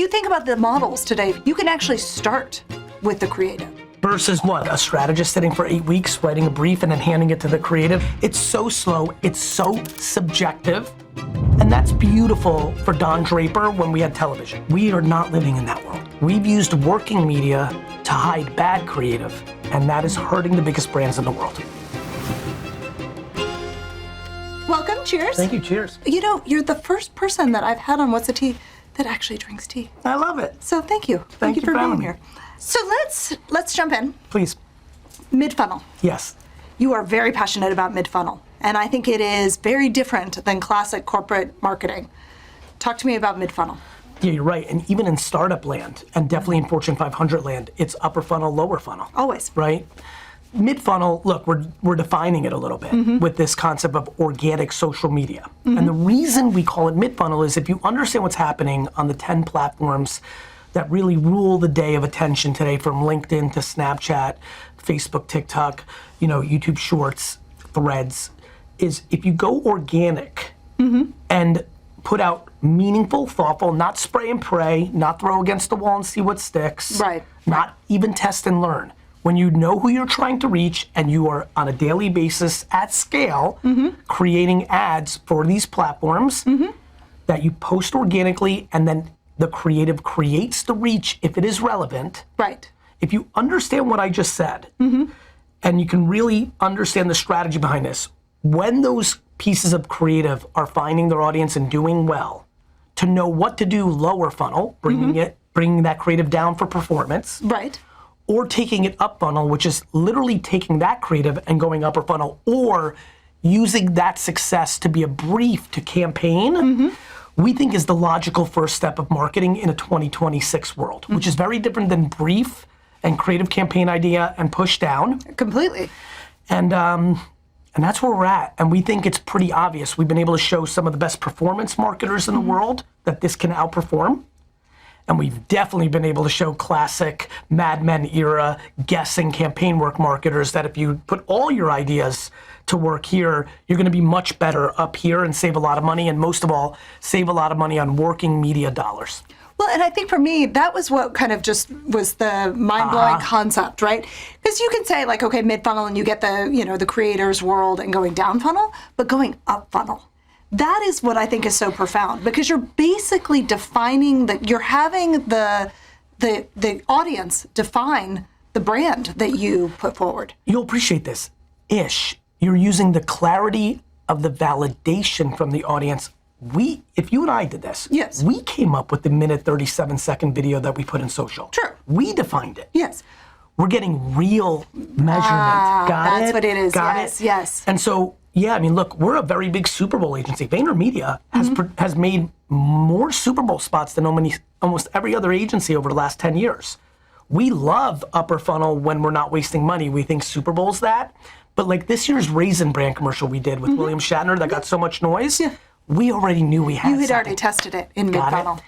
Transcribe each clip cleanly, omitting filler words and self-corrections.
you think about the models today, you can actually start with the creative. Versus what? A strategist sitting for 8 weeks, writing a brief and then handing it to the creative. It's so slow, it's so subjective. And that's beautiful for Don Draper when we had television. We are not living in that world. We've used working media to hide bad creative, and that is hurting the biggest brands in the world. Welcome, cheers. Thank you, cheers. You know, you're the first person that I've had on What's a Tea that actually drinks tea. I love it. So thank you. Thank you for being here. So let's jump in. Please. Mid-funnel. Yes. You are very passionate about mid-funnel, and I think it is very different than classic corporate marketing. Talk to me about mid-funnel. Yeah, you're right. And even in startup land, and definitely in Fortune 500 land, it's upper funnel, lower funnel. Always. Right? Mid-funnel, look, we're defining it a little bit with this concept of organic social media. And the reason we call it mid-funnel is if you understand what's happening on the 10 platforms that really rule the day of attention today, from LinkedIn to Snapchat, Facebook, TikTok, YouTube Shorts, Threads, is if you go organic and put out meaningful, thoughtful, not spray and pray, not throw against the wall and see what sticks, not even test and learn. When you know who you're trying to reach and you are on a daily basis at scale creating ads for these platforms that you post organically, and then the creative creates the reach if it is relevant. Right. If you understand what I just said, and you can really understand the strategy behind this, when those pieces of creative are finding their audience and doing well, to know what to do lower funnel, bringing that creative down for performance. Right. Or taking it up funnel, which is literally taking that creative and going upper funnel, or using that success to be a brief to campaign, we think is the logical first step of marketing in a 2026 world, which is very different than brief and creative campaign idea and push down. Completely. And that's where we're at. And we think it's pretty obvious. We've been able to show some of the best performance marketers in the world that this can outperform. And we've definitely been able to show classic Mad Men era guessing campaign work marketers that if you put all your ideas to work here, you're gonna be much better up here and save a lot of money, and most of all, save a lot of money on working media dollars. Well, and I think for me, that was what kind of just was the mind-blowing concept, right? Because you can say like, okay, mid-funnel, and you get the, the creator's world and going down funnel, but going up funnel. That is what I think is so profound, because you're basically defining that you're having the audience define the brand that you put forward. You'll appreciate this. You're using the clarity of the validation from the audience. If you and I did this, yes, we came up with the minute 37-second video that we put in social. True. We defined it. Yes. We're getting real measurement. Got it? That's what it is. Got yes, it? Yes. And so, yeah, I mean, look, we're a very big Super Bowl agency. VaynerMedia has made more Super Bowl spots than almost every other agency over the last 10 years. We love upper funnel when we're not wasting money. We think Super Bowl's that. But like this year's Raisin brand commercial we did with William Shatner that got so much noise, we already knew we had You had something. already tested it in mid-funnel.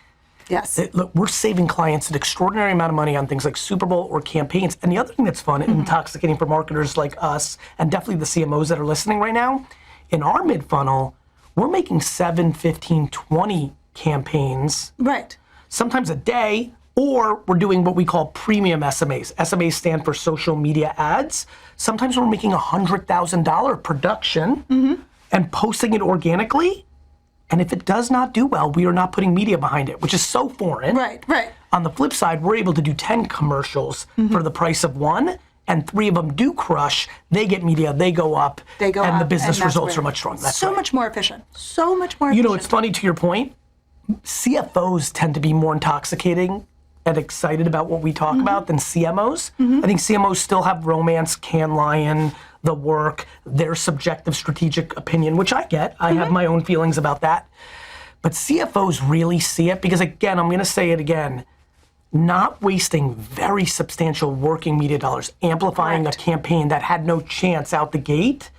Yes. Look, we're saving clients an extraordinary amount of money on things like Super Bowl or campaigns. And the other thing that's fun and intoxicating for marketers like us, and definitely the CMOs that are listening right now, in our mid-funnel, we're making 7, 15, 20 campaigns. Right. Sometimes a day, or we're doing what we call premium SMAs. SMAs stand for social media ads. Sometimes we're making $100,000 production and posting it organically. And if it does not do well, we are not putting media behind it, which is so foreign. Right, right. On the flip side, we're able to do 10 commercials for the price of one, and 3 of them do crush. They get media, they go up, and the business results are much stronger. That's so much more efficient. So much more efficient. You know, it's funny, to your point, CFOs tend to be more intoxicating and excited about what we talk about than CMOs. I think CMOs still have romance, Cannes Lion, the work, their subjective strategic opinion, which I get. I have my own feelings about that. But CFOs really see it because, again, I'm gonna say it again, not wasting very substantial working media dollars, amplifying a campaign that had no chance out the gate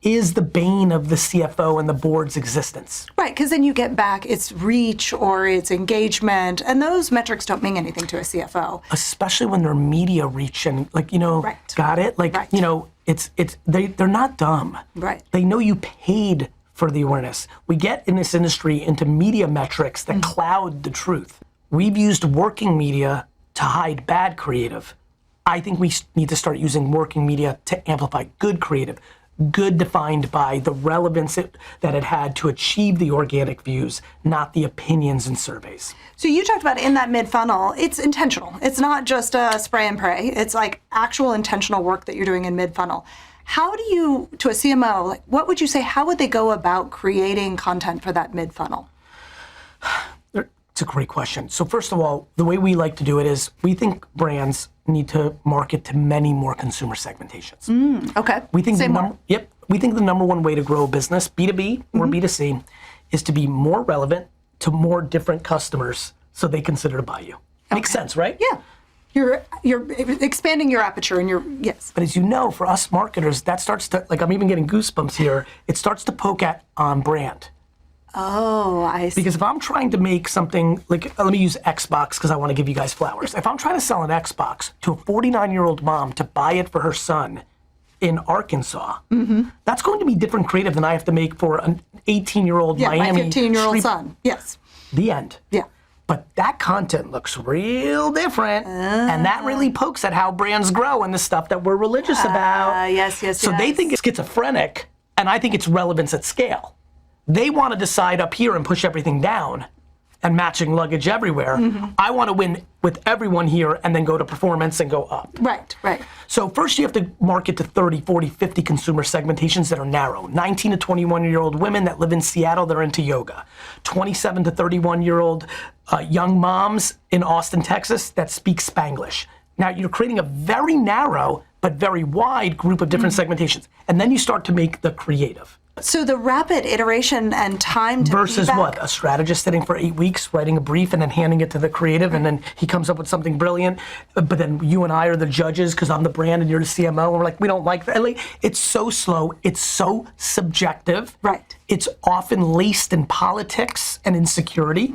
is the bane of the CFO and the board's existence. Right, because then you get back its reach or its engagement, and those metrics don't mean anything to a CFO. Especially when they're media reach and got it? Like, they're not dumb. Right. They know you paid for the awareness. We get in this industry into media metrics that cloud the truth. We've used working media to hide bad creative. I think we need to start using working media to amplify good creative. Good defined by the relevance that it had to achieve the organic views, not the opinions and surveys. So you talked about in that mid-funnel, it's intentional. It's not just a spray and pray. It's like actual intentional work that you're doing in mid-funnel. How do you, to a CMO, like, what would you say, how would they go about creating content for that mid-funnel? It's a great question. So first of all, the way we like to do it is we think brands need to market to many more consumer segmentations. Okay. We think Say more. We think the number one way to grow a business, B2B or B2C, is to be more relevant to more different customers so they consider to buy you. Makes sense, right? Yeah. You're expanding your aperture and yes. But as you know, for us marketers, that starts to, like I'm even getting goosebumps here, it starts to poke at on brand. Oh, I see. Because if I'm trying to make something, like let me use Xbox because I want to give you guys flowers. If I'm trying to sell an Xbox to a 49-year-old mom to buy it for her son in Arkansas, that's going to be different creative than I have to make for an 18-year-old Miami. My 15-year-old street. son. Yes. The end. Yeah. But that content looks real different, and that really pokes at how brands grow and the stuff that we're religious about. Yes. So they think it's schizophrenic, and I think it's relevance at scale. They want to decide up here and push everything down and matching luggage everywhere. I want to win with everyone here and then go to performance and go up. Right. So first you have to market to 30, 40, 50 consumer segmentations that are narrow. 19 to 21-year-old women that live in Seattle that are into yoga. 27 to 31-year-old young moms in Austin, Texas that speak Spanglish. Now you're creating a very narrow but very wide group of different segmentations. And then you start to make the creative. So the rapid iteration and time to versus feedback. What? A strategist sitting for 8 weeks, writing a brief and then handing it to the creative, and then he comes up with something brilliant. But then you and I are the judges because I'm the brand and you're the CMO. And we're like, we don't like that. Like, it's so slow. It's so subjective. Right. It's often laced in politics and insecurity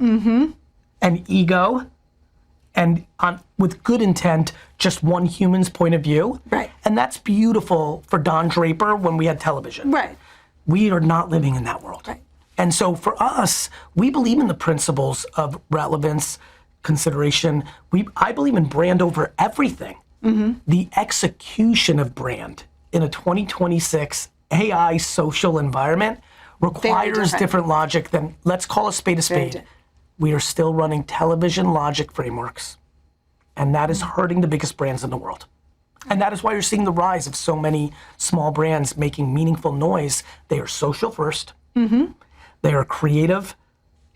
and ego. And with good intent, just one human's point of view. Right. And that's beautiful for Don Draper when we had television. Right. We are not living in that world. Right. And so for us, we believe in the principles of relevance, consideration. I believe in brand over everything. The execution of brand in a 2026 AI social environment requires different logic than, let's call a spade a spade. We are still running television logic frameworks, and that is hurting the biggest brands in the world. And that is why you're seeing the rise of so many small brands making meaningful noise. They are social first. They are creative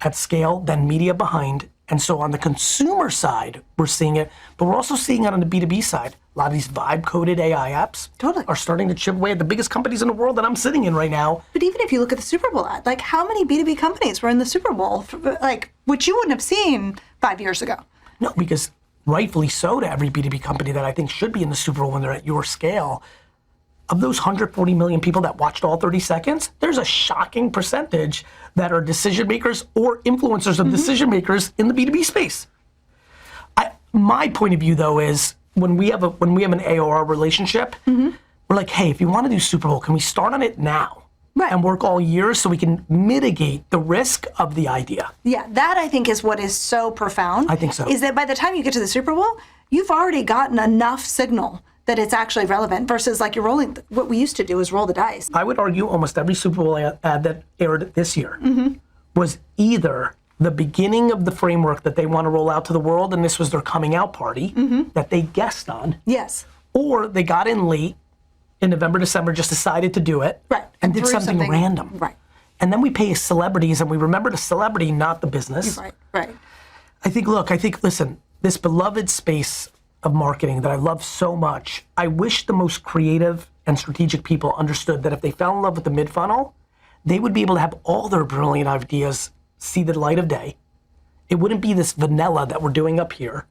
at scale, then media behind. And so on the consumer side, we're seeing it, but we're also seeing it on the B2B side. A lot of these vibe-coded AI apps are starting to chip away at the biggest companies in the world that I'm sitting in right now. But even if you look at the Super Bowl ad, like how many B2B companies were in the Super Bowl, like which you wouldn't have seen 5 years ago? No, because rightfully so to every B2B company that I think should be in the Super Bowl when they're at your scale. Of those 140 million people that watched all 30 seconds, there's a shocking percentage that are decision makers or influencers of decision makers in the B2B space. My point of view though is when we have an AOR relationship, we're like, hey, if you want to do Super Bowl, can we start on it now? Right. And work all year so we can mitigate the risk of the idea. Yeah, that I think is what is so profound. I think so. Is that by the time you get to the Super Bowl, you've already gotten enough signal that it's actually relevant versus like you're rolling, what we used to do is roll the dice. I would argue almost every Super Bowl ad that aired this year was either the beginning of the framework that they want to roll out to the world, and this was their coming out party that they guessed on. Yes. Or they got in late in November, December, just decided to do it. Right. And did something random. Right. And then we pay celebrities and we remember the celebrity, not the business. Right. I think, listen, this beloved space of marketing that I love so much, I wish the most creative and strategic people understood that if they fell in love with the mid-funnel, they would be able to have all their brilliant ideas see the light of day. It wouldn't be this vanilla that we're doing up here.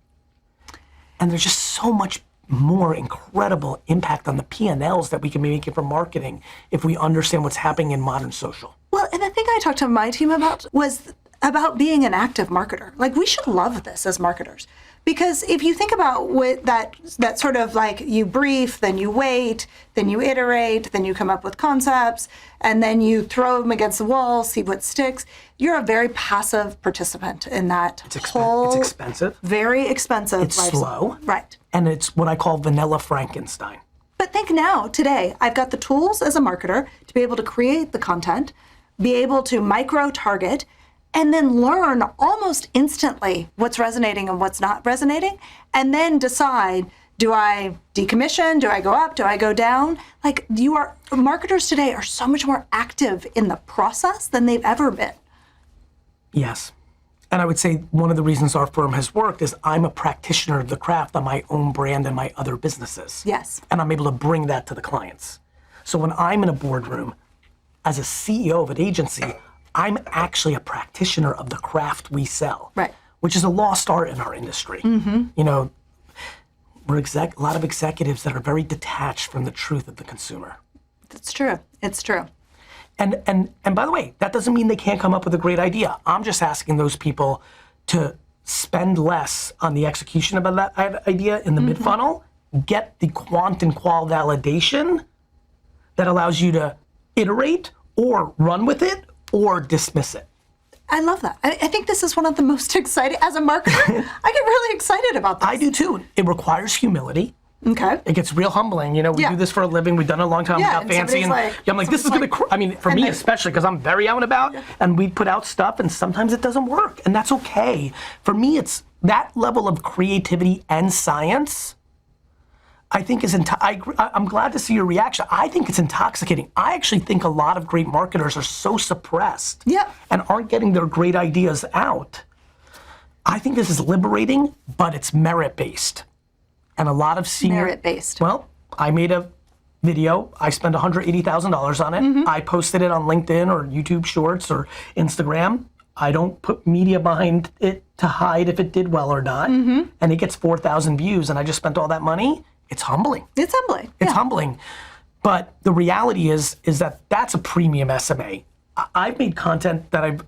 And there's just so much more incredible impact on the P&Ls that we can be making from marketing if we understand what's happening in modern social. Well, and the thing I talked to my team about was about being an active marketer. Like, we should love this as marketers. Because if you think about what that sort of like, you brief, then you wait, then you iterate, then you come up with concepts, and then you throw them against the wall, see what sticks. You're a very passive participant in that whole... It's expensive. Very expensive. It's slow. Right. And it's what I call vanilla Frankenstein. But think now, today, I've got the tools as a marketer to be able to create the content, be able to micro-target, and then learn almost instantly what's resonating and what's not resonating, and then decide, do I decommission? Do I go up? Do I go down? Like, marketers today are so much more active in the process than they've ever been. Yes. And I would say one of the reasons our firm has worked is I'm a practitioner of the craft on my own brand and my other businesses. Yes. And I'm able to bring that to the clients. So when I'm in a boardroom, as a CEO of an agency, I'm actually a practitioner of the craft we sell, right? Which is a lost art in our industry. Mm-hmm. You know, we're a lot of executives that are very detached from the truth of the consumer. It's true. It's true. And by the way, that doesn't mean they can't come up with a great idea. I'm just asking those people to spend less on the execution of that idea in the mid-funnel, get the quant and qual validation that allows you to iterate or run with it or dismiss it. I love that. I think this is one of the most exciting, as a marketer, I get really excited about this. I do too. It requires humility. Okay. It gets real humbling. You know, we do this for a living. We've done it a long time. Yeah, We got fancy. And I'm like, this is going to, I mean, for me especially, because I'm very out and about, and we put out stuff, and sometimes it doesn't work. And that's okay. For me, it's that level of creativity and science, I think I'm glad to see your reaction. I think it's intoxicating. I actually think a lot of great marketers are so suppressed and aren't getting their great ideas out. I think this is liberating, but it's merit-based. And a lot of senior... Merit-based. Well, I made a video. I spent $180,000 on it. I posted it on LinkedIn or YouTube Shorts or Instagram. I don't put media behind it to hide if it did well or not. And it gets 4,000 views, and I just spent all that money. It's humbling. It's humbling. It's humbling. But the reality is that that's a premium SMA. I've made content that I've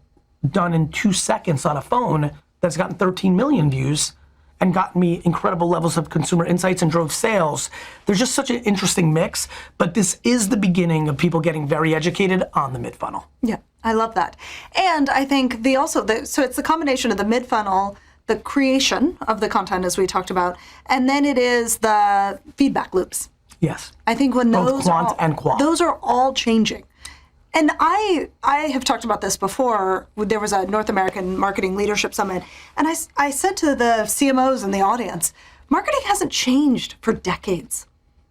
done in 2 seconds on a phone that's gotten 13 million views and gotten me incredible levels of consumer insights and drove sales. There's just such an interesting mix, but this is the beginning of people getting very educated on the mid-funnel. Yeah, I love that. And I think so it's the combination of the mid-funnel, the creation of the content, as we talked about, and then it is the feedback loops. Yes. I think when both quant and qual. Those are all changing. And I have talked about this before. There was a North American Marketing Leadership Summit, and I said to the CMOs in the audience, marketing hasn't changed for decades.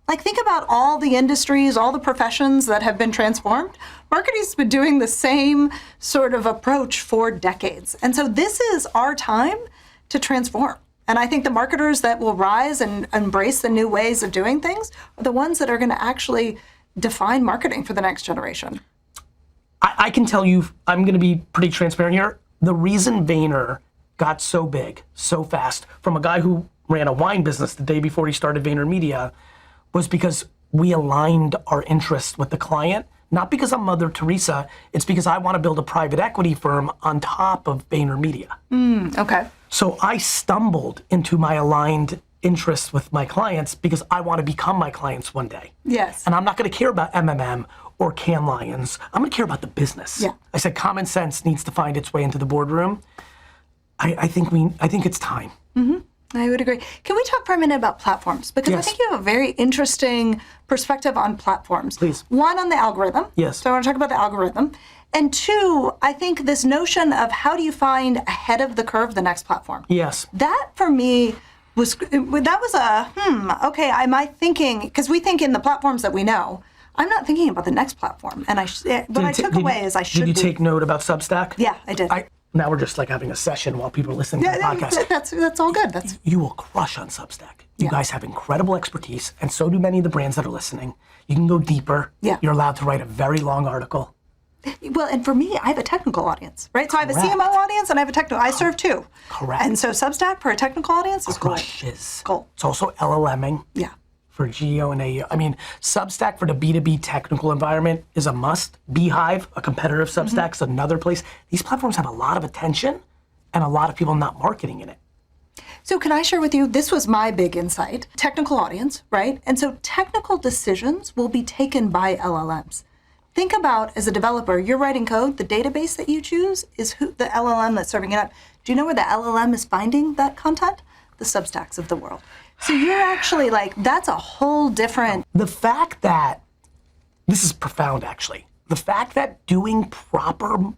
Like, think about all the industries, all the professions that have been transformed. Marketing's been doing the same sort of approach for decades. And so this is our time to transform. And I think the marketers that will rise and embrace the new ways of doing things are the ones that are going to actually define marketing for the next generation. I can tell you, I'm going to be pretty transparent here. The reason Vayner got so big, so fast, from a guy who ran a wine business the day before he started VaynerMedia, was because we aligned our interests with the client. Not because I'm Mother Teresa, it's because I want to build a private equity firm on top of VaynerMedia. Okay. So I stumbled into my aligned interests with my clients because I want to become my clients one day. Yes. And I'm not going to care about MMM or Cannes Lions. I'm going to care about the business. Yeah. I said common sense needs to find its way into the boardroom. I think it's time. I would agree. Can we talk for a minute about platforms? Because I think you have a very interesting perspective on platforms. Please. One, on the algorithm. Yes. So I want to talk about the algorithm. And two, I think this notion of how do you find ahead of the curve the next platform? Yes. That for me okay, am I thinking, because we think in the platforms that we know, I'm not thinking about the next platform. And what I took away is I should. Did you take note about Substack? Yeah, I did. Now we're just like having a session while people are listening to the podcast. That's all good. You will crush on Substack. You guys have incredible expertise, and so do many of the brands that are listening. You can go deeper. Yeah. You're allowed to write a very long article. Well, and for me, I have a technical audience, right? So I have a CMO audience and I have a technical. I serve two. Correct. And so Substack for a technical audience is crushes. Gold. It's also LLMing. Yeah. for geo and AEO. I mean, Substack for the B2B technical environment is a must. Beehive, a competitor of Substack, is another place. These platforms have a lot of attention and a lot of people not marketing in it. So can I share with you, this was my big insight, technical audience, right? And so technical decisions will be taken by LLMs. Think about, as a developer, you're writing code, the database that you choose is who the LLM that's serving it up. Do you know where the LLM is finding that content? The Substacks of the world. So you're actually like, that's a whole different... The fact that, this is profound actually, the fact that doing proper,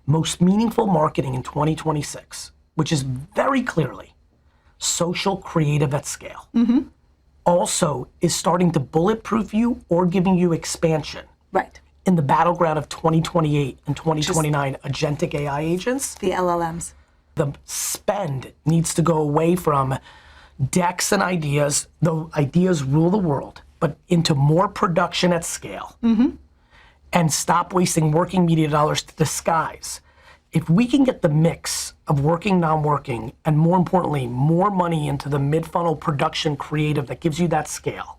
most meaningful marketing in 2026, which is very clearly social creative at scale, also is starting to bulletproof you or giving you expansion. Right. In the battleground of 2028 and 2029 agentic AI agents. The LLMs. The spend needs to go away from decks and ideas, the ideas rule the world, but into more production at scale. And stop wasting working media dollars to disguise. If we can get the mix of working, non-working, and more importantly, more money into the mid-funnel production creative that gives you that scale,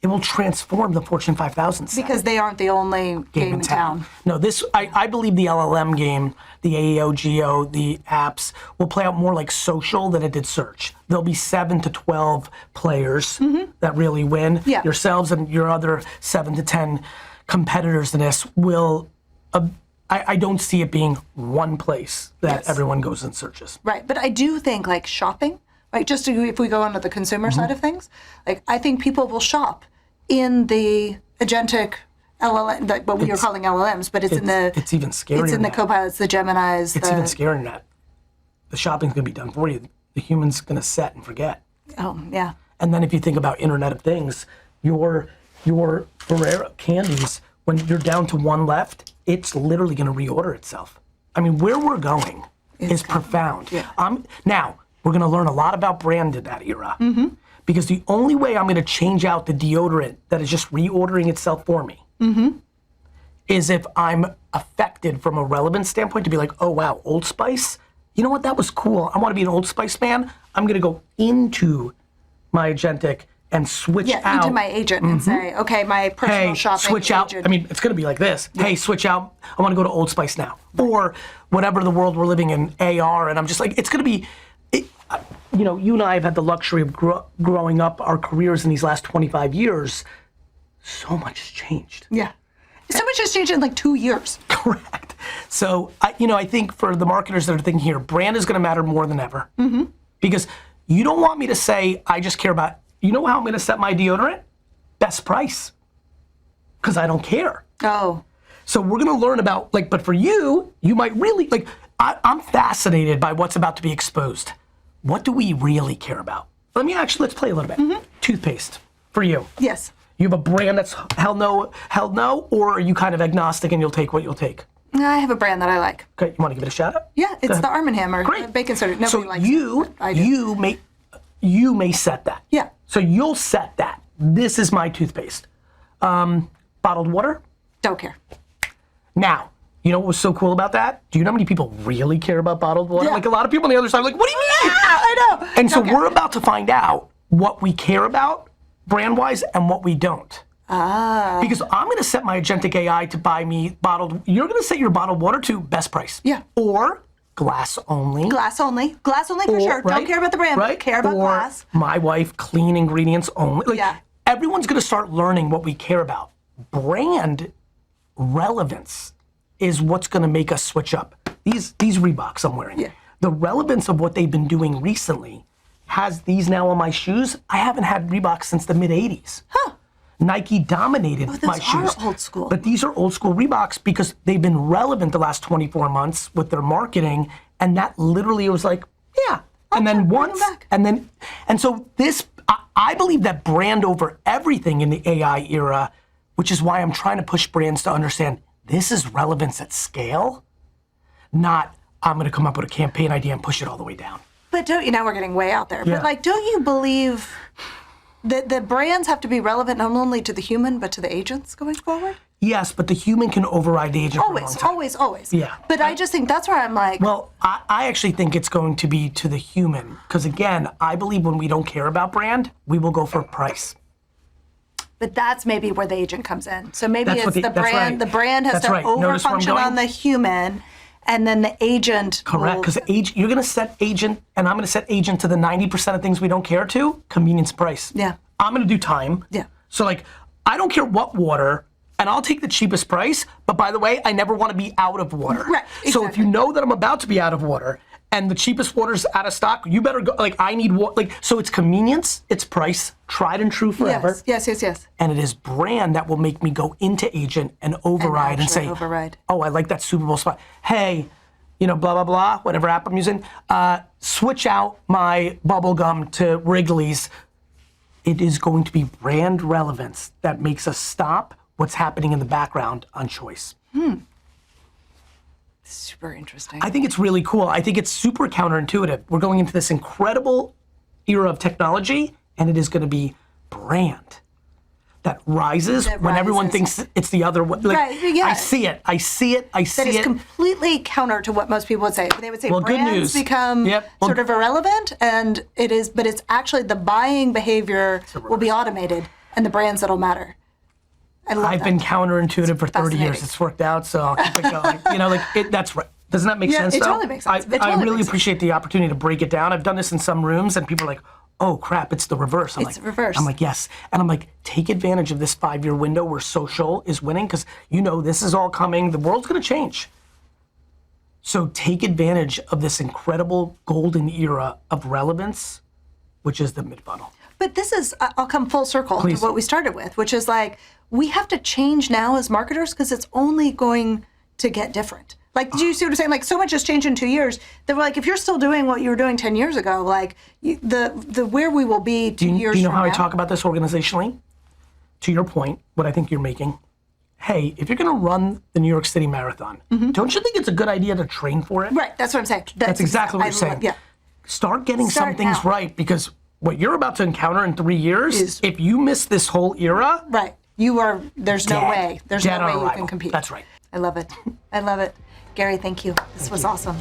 it will transform the Fortune 5000 set. Because they aren't the only game in town. No, I believe the LLM game, the AEO, Geo, the apps will play out more like social than it did search. There'll be 7 to 12 players that really win. Yeah. Yourselves and your other 7 to 10 competitors in this will, I don't see it being one place that everyone goes and searches. Right, but I do think like shopping, right? Just if we go onto the consumer side of things, like I think people will shop in the agentic LLM, like what we are calling LLMs, but it's in the... It's even scarier. It's in the than that. Copilots, the Geminis. It's even scarier than that. The shopping's gonna be done for you. The human's gonna set and forget. Oh, yeah. And then if you think about Internet of Things, your Ferrero candies, when you're down to one left, it's literally gonna reorder itself. I mean, where we're going is profound. Yeah. Now, we're gonna learn a lot about brand in that era. Because the only way I'm gonna change out the deodorant that is just reordering itself for me is if I'm affected from a relevance standpoint to be like, oh wow, Old Spice, you know what, that was cool. I wanna be an Old Spice fan. I'm gonna go into my agentic and switch out. Into my agent and say, okay, my personal shopping switch out. agent. I mean, it's gonna be like this. Hey, switch out. I wanna go to Old Spice now. Or whatever the world we're living in, AR, and I'm just like, it's gonna be, you know, you and I have had the luxury of growing up our careers in these last 25 years. So much has changed. Yeah. So much has changed in like 2 years. Correct. So, I think for the marketers that are thinking here, brand is going to matter more than ever. Because you don't want me to say, I just care about, you know how I'm going to set my deodorant? Best price. Because I don't care. Oh. So we're going to learn about, like, but for you, you might really, like, I'm fascinated by what's about to be exposed. What do we really care about? Let's play a little bit. Toothpaste, for you. Yes. You have a brand that's hell no, or are you kind of agnostic and you'll take what you'll take? I have a brand that I like. Okay, you want to give it a shout out? Yeah, it's the Arm & Hammer. Great. Bacon soda. Nobody So likes it. I do. you may set that. Yeah. So you'll set that. This is my toothpaste. Bottled water? Don't care. Now, you know what was so cool about that? Do you know how many people really care about bottled water? Yeah. Like a lot of people on the other side are like, what do you mean? Yeah, I know. And so we're about to find out what we care about brand-wise and what we don't. Because I'm gonna set my agentic AI to buy me you're gonna set your bottled water to best price. Yeah. Or glass only. Glass only. Glass only for sure. Right? Don't care about the brand. Right? Care about or glass. My wife, clean ingredients only. Like, Yeah. everyone's gonna start learning what we care about. Brand relevance is what's gonna make us switch up. These Reeboks I'm wearing. Yeah. The relevance of what they've been doing recently has these now on my shoes. I haven't had Reeboks since the mid 80s. Huh. Nike dominated my shoes. Those are old school. But these are old school Reeboks because they've been relevant the last 24 months with their marketing, and that literally was like, yeah. And then once, and so this, I believe that brand over everything in the AI era, which is why I'm trying to push brands to understand this is relevance at scale, not I'm gonna come up with a campaign idea and push it all the way down. But don't you, now we're getting way out there, Yeah. but like, don't you believe that the brands have to be relevant not only to the human, but to the agents going forward? Yes, but the human can override the agent for a long time. Always. Yeah. But I just think that's where I'm like, Well, I actually think it's going to be to the human. Because again, I believe when we don't care about brand, we will go for price. But that's maybe where the agent comes in. So maybe That's what it's the that's brand. right. The brand has That's to right. Notice where I'm overfunction going? on the human, and then the agent. Correct, because you're going to set agent, and I'm going to set agent to the 90% of things we don't care to, convenience price. Yeah. I'm going to do time. Yeah. So like, I don't care what water, and I'll take the cheapest price, but by the way, I never want to be out of water. Right, So if exactly. you know that I'm about to be out of water, and the cheapest water's out of stock, you better go, like I need water, like, so it's convenience, it's price, tried and true forever. Yes. And it is brand that will make me go into agent and override and actually say, override. oh, I like that Super Bowl spot. Hey, blah, blah, blah, whatever app I'm using, switch out my bubble gum to Wrigley's. It is going to be brand relevance that makes us stop what's happening in the background on choice. Super interesting. I think it's really cool. I think it's super counterintuitive. We're going into this incredible era of technology, and it is going to be brand that rises when everyone thinks it's the other way. Like, Right, yeah. I see it. That is completely counter to what most people would say. They would say Well, good brands news. become Yep. Well, sort of irrelevant, and it is, but it's actually the buying behavior will be automated, and the brands that'll matter. I love I've that. been counterintuitive for 30 years. fascinating. It's worked out, so I'll keep it going. That's right. Doesn't that make Yeah, sense? it though? totally makes sense. It I totally really makes appreciate the opportunity to break it down. I've done this in some rooms, and people are like, "Oh crap, it's the reverse." It's reverse. I'm like, yes, and I'm like, take advantage of this 5-year window where social is winning, because this is all coming. The world's going to change. So take advantage of this incredible golden era of relevance, which is the mid-funnel. But this is, I'll come full circle Please. to what we started with, which is like, we have to change now as marketers because it's only going to get different. Like, do you see what I'm saying? Like, so much has changed in 2 years that we're like, if you're still doing what you were doing 10 years ago, like, the where we will be 2 years Do you know from how I now- talk about this organizationally? To your point, what I think you're making. Hey, if you're going to run the New York City Marathon, don't you think it's a good idea to train for it? Right, that's what I'm saying. That's exactly what you're saying. Yeah. Start getting some Start things now. right, because what you're about to encounter in 3 years, Is- if you miss this whole era, Right. There's no dead. way. There's Dead no on way you arrival. can compete. That's right. I love it. Gary, thank you. This was awesome.